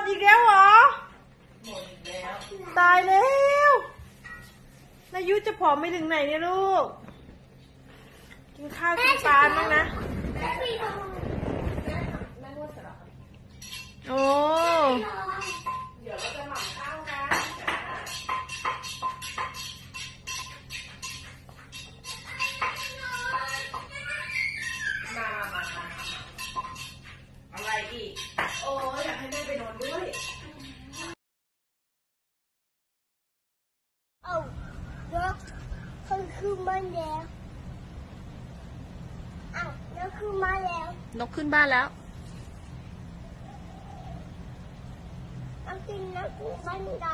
อีกแล้วเหรอตายแล้วนายุจะผอมไปถึงไหนเนี่ยลูกกินข้าวกินปลาบ้างนะโอ้เดี๋ยวเราจะหมั่นข้าวกันมาอะไรอีกโอ้อยากให้แม่ไปนอนด้วยเอานกเขาขึ้นมาแล้วอ้าวนกขึ้นมาแล้วนกขึ้นบ้านแล้วนกกินน้ำบันได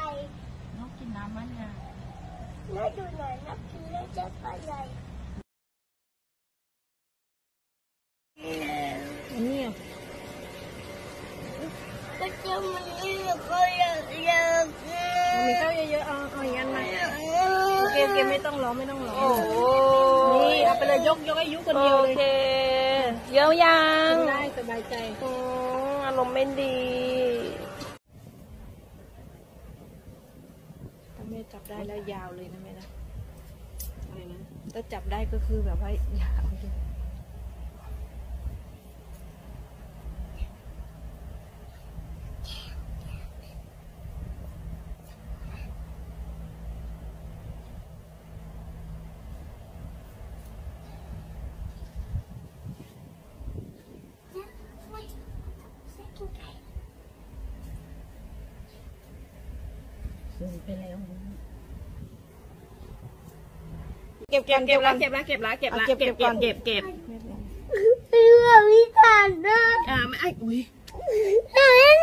นกกินน้ำมันไงน่าดูหน่อยนกกินน้ำจากบันไดนี่ก็จะมันนี่ก็อยากมีข้าวเยอะๆเอาอย่างนั้นมาเกมไม่ต้องร้องไม่ต้องร้องนี่เอาไปเลยยกอายุคนเดียวเลยโอเคเยอะยังได้สบายใจอารมณ์ไม่ดีถ้าแม่จับได้แล้วยาวเลยนะแม่นะอะไรนะถ้าจับได้ก็คือแบบว่ายาวเลยไปแล้วเก็บแล้วเก็บแล้วเเพื่อวิจารณ์นะไม่ไอ้อุ้ยเห็น